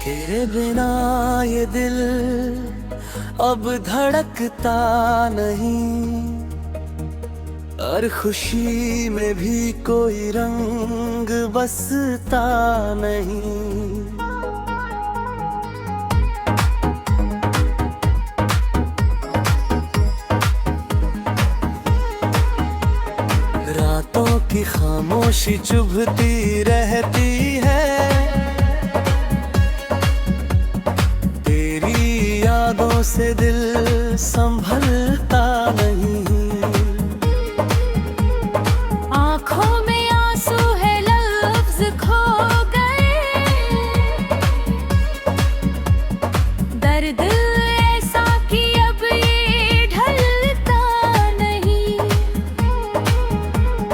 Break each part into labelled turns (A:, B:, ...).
A: तेरे बिना ये दिल अब धड़कता नहीं, और खुशी में भी कोई रंग बसता नहीं। रातों की खामोशी चुभती रहती है, तेरी यादों से दिल संभलता नहीं।
B: आँखों में आंसू है, लफ्ज खो गए, दर्द ऐसा कि अब ये ढलता नहीं।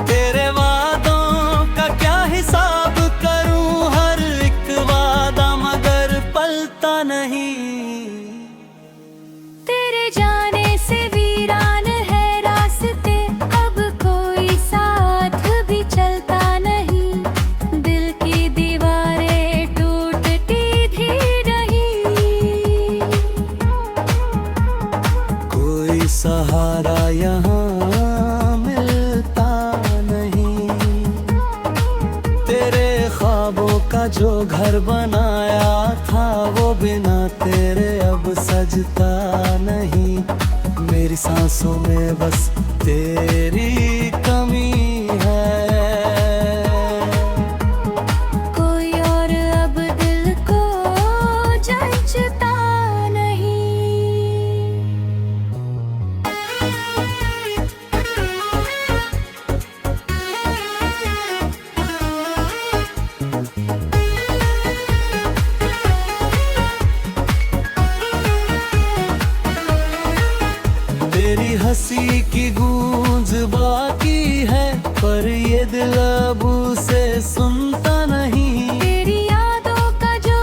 A: तेरे वादों का क्या हिसाब करूं, हर एक वादा मगर पलता नहीं।
B: तेरे जाने से वीरान है रास्ते, अब कोई साथ भी चलता नहीं। दिल की दीवारें टूटती भी रही,
A: कोई सहारा यहाँ मिलता नहीं। तेरे ख्वाबों का जो घर बनाया था, वो बिना तेरे अब सजता नहीं। मेरी सांसों में बस तेरी कमी है,
B: कोई और अब दिल को जचता नहीं।
A: तेरी हंसी की गूंज बाकी है, पर ये दिल अब उसे सुनता नहीं।
B: तेरी यादों का जो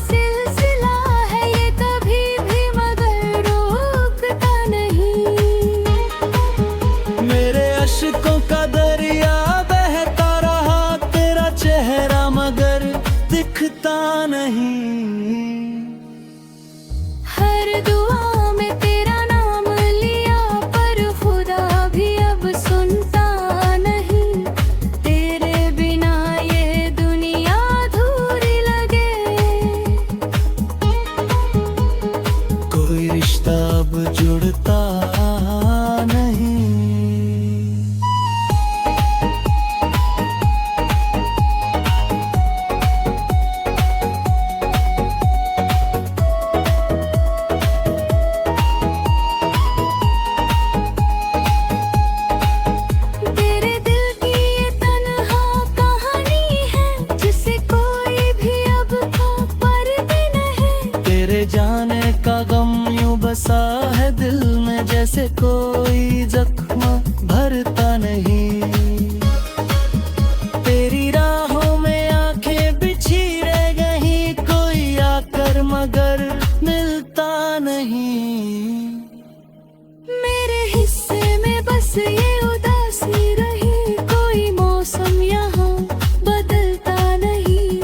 B: सिलसिला है, ये कभी भी मगर रुकता नहीं।
A: मेरे अश्कों का दरिया बहता रहा, तेरा चेहरा मगर दिखता नहीं।
B: हर दुआ में तेरा नाम लिया, पर खुदा भी अब सुनता नहीं। तेरे बिना ये दुनिया अधूरी लगे,
A: कोई रिश्ता अब जुड़ता नहीं।
B: तेरे दिल की ये तन्हा कहानी है, जिसे कोई भी अब खबर भी नहीं।
A: तेरे जाने का गम यूं बसा है दिल में, जैसे कोई जख्म भरता नहीं। तेरी राहों में आंखें बिछी रह गई, कोई आकर मगर मिलता नहीं।
B: मेरे हिस्से में बस ये उदासी रही, कोई मौसम यहाँ बदलता नहीं।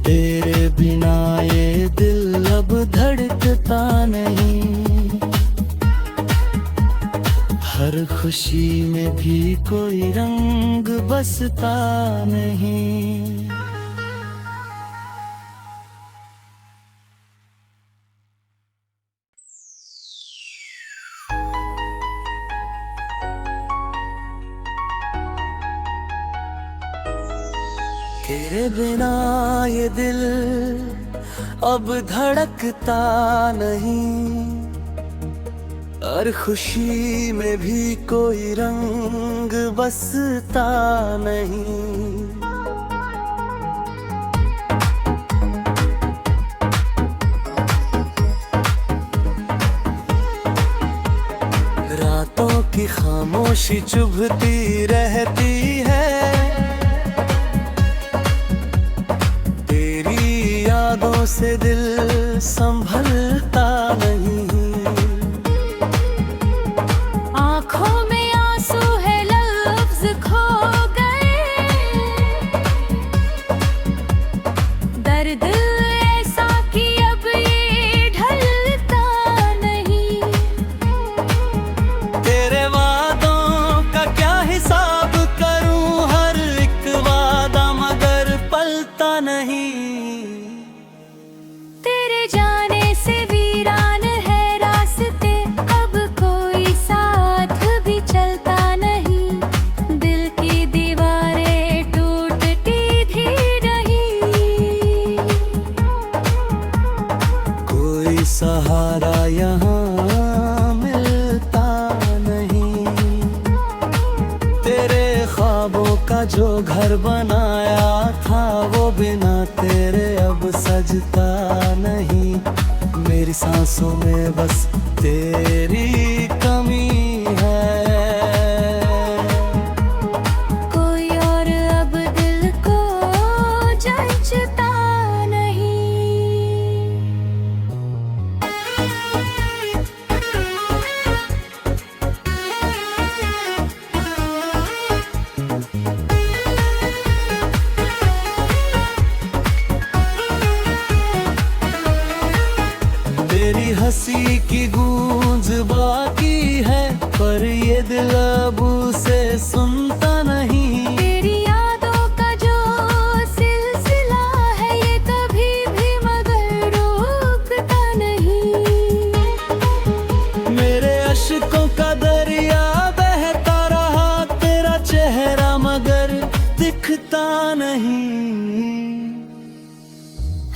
A: तेरे बिना ये दिल अब धड़कता नहीं। हर खुशी में भी कोई रंग बसता नहीं। तेरे बिना ये दिल अब धड़कता नहीं, और खुशी में भी कोई रंग बसता नहीं। रातों की खामोशी चुभती रहती है, तेरी यादों से दिल संभलता नहीं।
B: आँखों में आंसू है, लफ्ज खो गए, दर्द ऐसा
A: का जो घर बनाया था वो बिना तेरे अब सजता नहीं। मेरी सांसों में बस तेरी कमी है।
B: कोई और अब दिल को जचता नहीं।
A: तेरी हंसी की गूंज बाकी है, पर ये दिल अब उसे सुनता नहीं।
B: तेरी यादों का जो सिलसिला है ये कभी भी मगर रुकता नहीं।
A: मेरे अश्कों का दरिया बहता रहा, तेरा चेहरा मगर दिखता नहीं।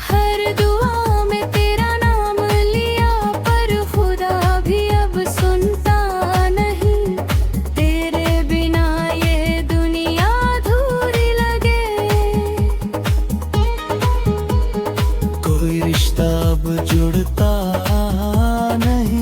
B: हर दुआ में तेरा नाम लिया पर खुदा भी अब सुनता नहीं। तेरे बिना ये दुनिया अधूरी लगे।
A: कोई रिश्ता अब जुड़ता नहीं।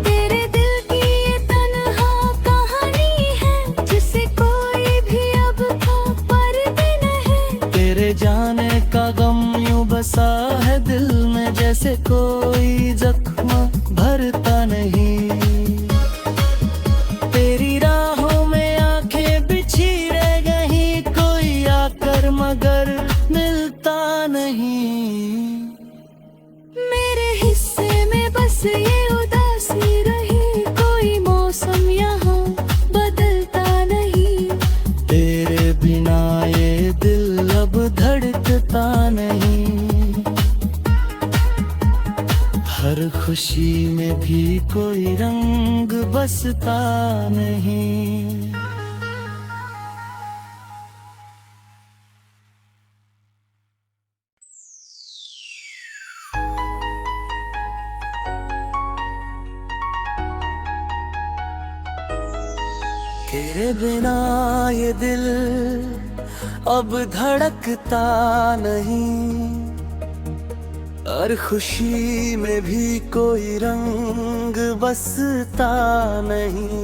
B: तेरे दिल की ये तन्हा कहानी है जिसे कोई भी अब खबर भी नहीं।
A: तेरे जाने का गम यूं बसा है दिल में, जैसे कोई जख्म भरता नहीं। तेरी राहों में आंखें बिछी रह गई, कोई आकर मगर मिलता नहीं।
B: मेरे हिस्से में बस ये उदासी रही, कोई मौसम यहाँ बदलता नहीं।
A: तेरे बिना ये दिल अब धड़कता नहीं। हर खुशी में भी कोई रंग बसता नहीं। तेरे बिना ये दिल अब धड़कता नहीं। हर खुशी में भी कोई रंग बसता नहीं।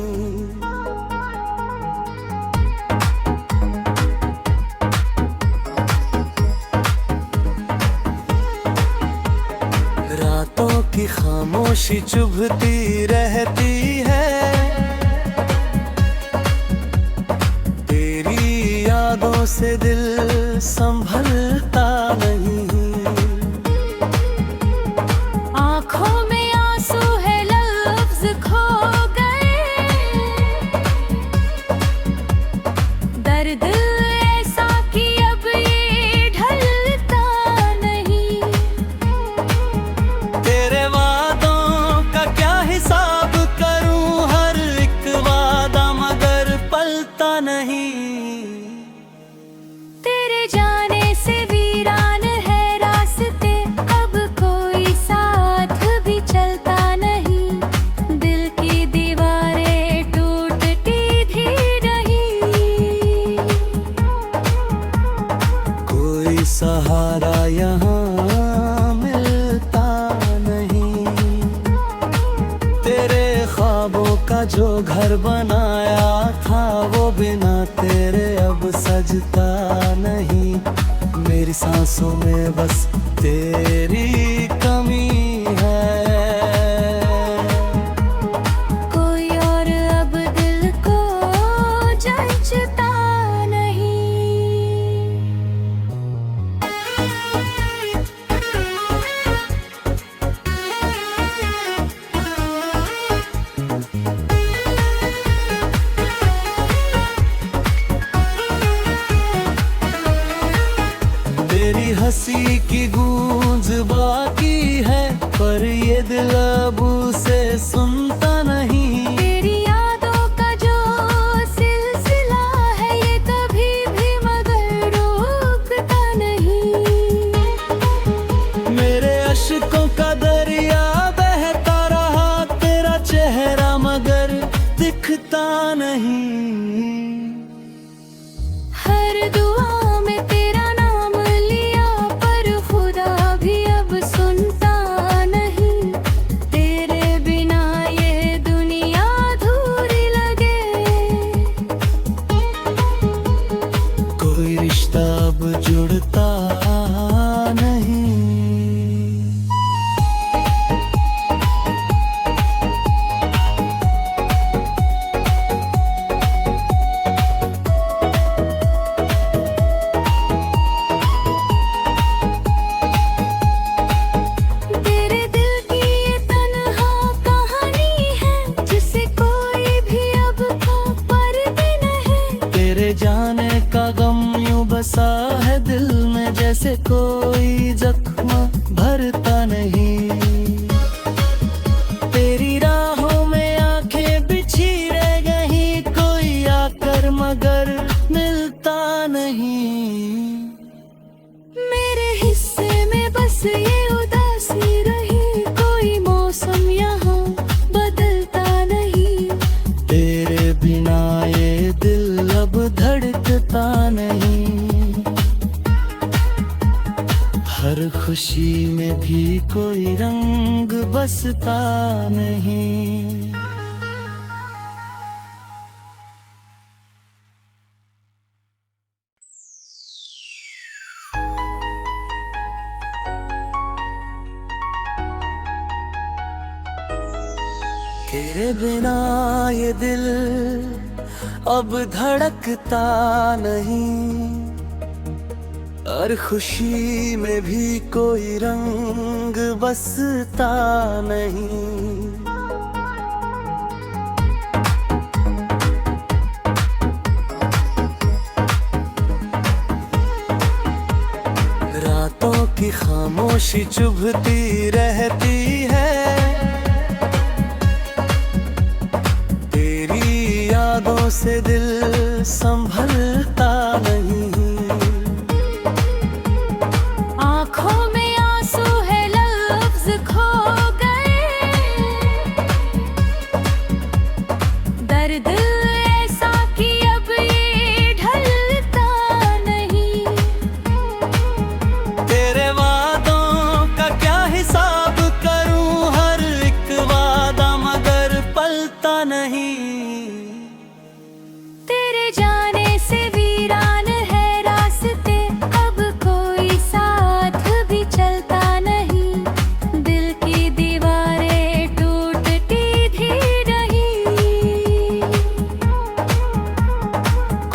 A: रातों की खामोशी चुभती रहती है, तेरी यादों से दिल संभलता नहीं।
B: आँखों में आंसू है लफ्ज खो गए। दर्द ऐसा कि अब ये ढलता नहीं।
A: तेरे वादों का क्या हिसाब करूं, हर एक वादा मगर पलता नहीं।
B: तेरे जाने से वीरान है रास्ते, अब कोई साथ भी चलता नहीं। दिल की दीवारें टूटती भी नहीं।
A: कोई सहारा यहाँ मिलता नहीं। तेरे ख्वाबों का जो घर बनाया था वो बिना तेरे अब सजता नहीं। मेरी सांसों में बस तेरी कमी है।
B: कोई और अब दिल को जचता नहीं।
A: तेरी हंसी की गूंज बाकी नहीं।
B: हर दुआ में तेरा नाम लिया पर खुदा भी अब सुनता नहीं। तेरे बिना ये दुनिया अधूरी लगे।
A: कोई रिश्ता अब जुड़ता नहीं।
B: तेरे दिल की ये तन्हा कहानी है जिसे कोई भी अब खबर भी नहीं।
A: तेरे जाने का गम यूं बसा है दिल में जैसे कोई जख्म भरता नहीं। तेरी राहों में आंखें बिछी रह गई कोई आकर मगर मिलता नहीं।
B: मेरे हिस्से में बस ये उदासी रही। कोई मौसम यहाँ बदलता नहीं।
A: तेरे बिना ये दिल अब धड़कता नहीं। हर खुशी में भी कोई रंग बसता नहीं। तेरे बिना ये दिल अब धड़कता नहीं। हर खुशी में भी कोई रंग बसता नहीं। रातों की खामोशी चुभती रहती है। तेरी यादों से दिल संभलता नहीं।
B: आँखों में आंसू है लफ्ज खो गए। दर्द ऐसा कि अब ये ढलता नहीं।
A: तेरे वादों का क्या हिसाब करूं हर एक वादा मगर पलता नहीं।
B: तेरे जाने से वीरान है रास्ते अब कोई साथ भी चलता नहीं। दिल की दीवारें टूटती भी नहीं।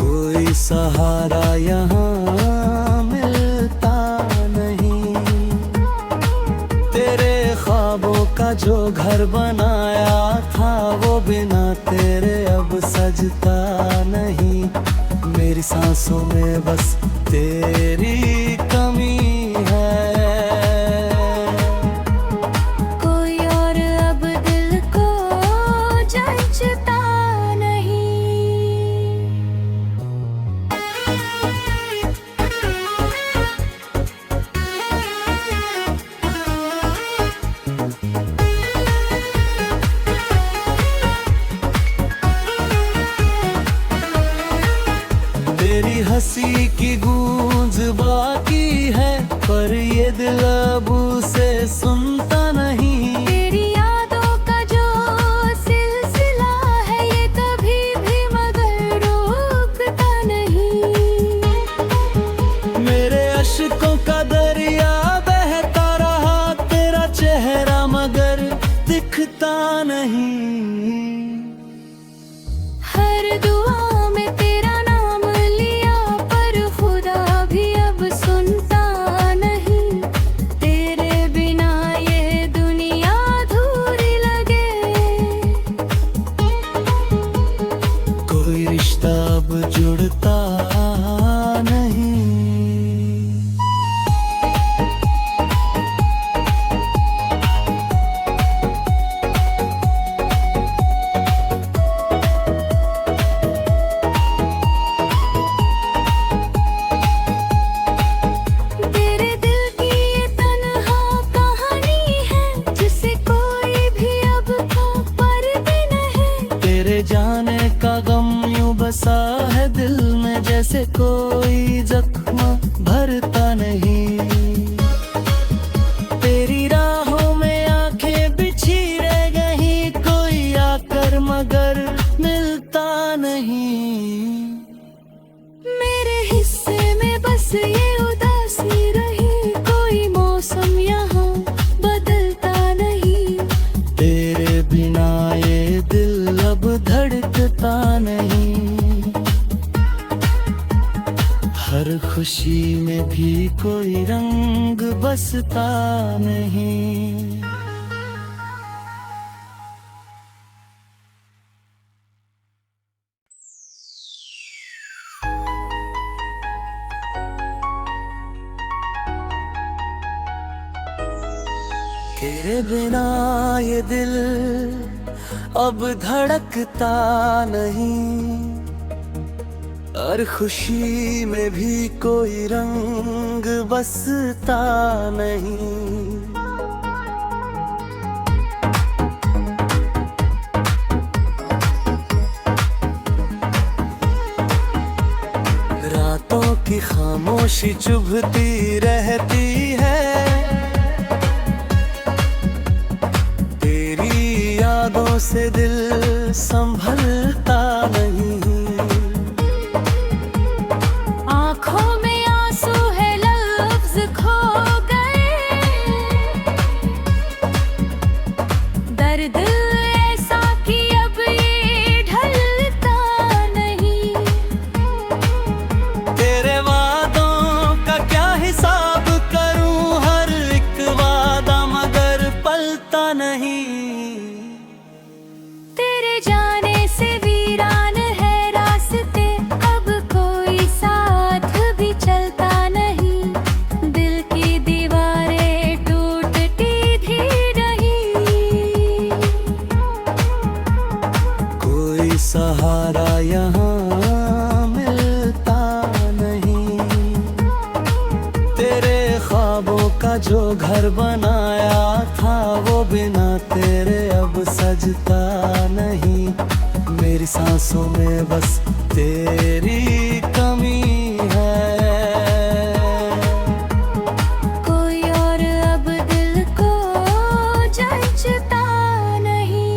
A: कोई सहारा यहाँ मिलता नहीं। तेरे ख्वाबों का जो घर बनाया था वो बिना तेरे अब सजता नहीं। मेरी सांसों में बस तेरी कमी है।
B: कोई और अब दिल को जचता नहीं।
A: तेरी हंसी की गूंज बाकी है पर ये दिल अब उसे सुनता नहीं।
B: तेरी यादों का जो सिलसिला है ये कभी भी मगर रुकता नहीं।
A: मेरे अश्कों का दरिया बहता रहा तेरा चेहरा मगर दिखता नहीं।
B: हर दुआ में तेरा नाम लिया पर खुदा भी अब सुनता नहीं। तेरे बिना ये दुनिया अधूरी लगे।
A: कोई रिश्ता अब जुड़ता नहीं।
B: तेरे दिल की ये तन्हा कहानी है जिसे कोई भी अब खबर भी नहीं।
A: तेरे जाने का गम सा है दिल में जैसे कोई जख्म भरता नहीं। तेरी राहों में आंखें बिछी रह गई, कोई आकर मगर मिलता नहीं।
B: मेरे हिस्से में बस ये उदासी रही, कोई मौसम यहाँ बदलता नहीं।
A: तेरे बिना ये दिल अब धड़कता नहीं। हर खुशी में भी कोई रंग बसता नहीं। तेरे बिना ये दिल अब धड़कता नहीं। हर खुशी में भी कोई रंग बसता नहीं। रातों की खामोशी चुभती रहती है, यादों से दिल संभलता नहीं।
B: आँखों में आंसू है, लफ्ज खो गए। दर्द ऐसा कि अब ये ढलता नहीं।
A: तेरे वादों का क्या हिसाब करूं, हर एक वादा मगर पलता नहीं।
B: जाने से वीरान है रास्ते, अब कोई साथ भी चलता नहीं। दिल की दीवारें टूटती भी रही,
A: कोई सहारा यहाँ मिलता नहीं। तेरे ख्वाबों का जो घर बनाया था, वो बिना तेरे अब सजता नहीं। मेरी सांसों में बस तेरी कमी है।
B: कोई और अब दिल को जचता नहीं।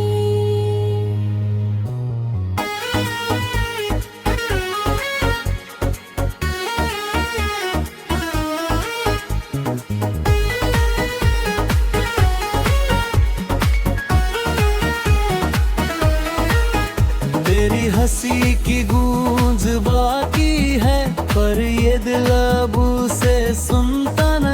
A: तेरी हंसी की गूंज बाकी है, पर ये दिल अब उसे सुनता नहीं।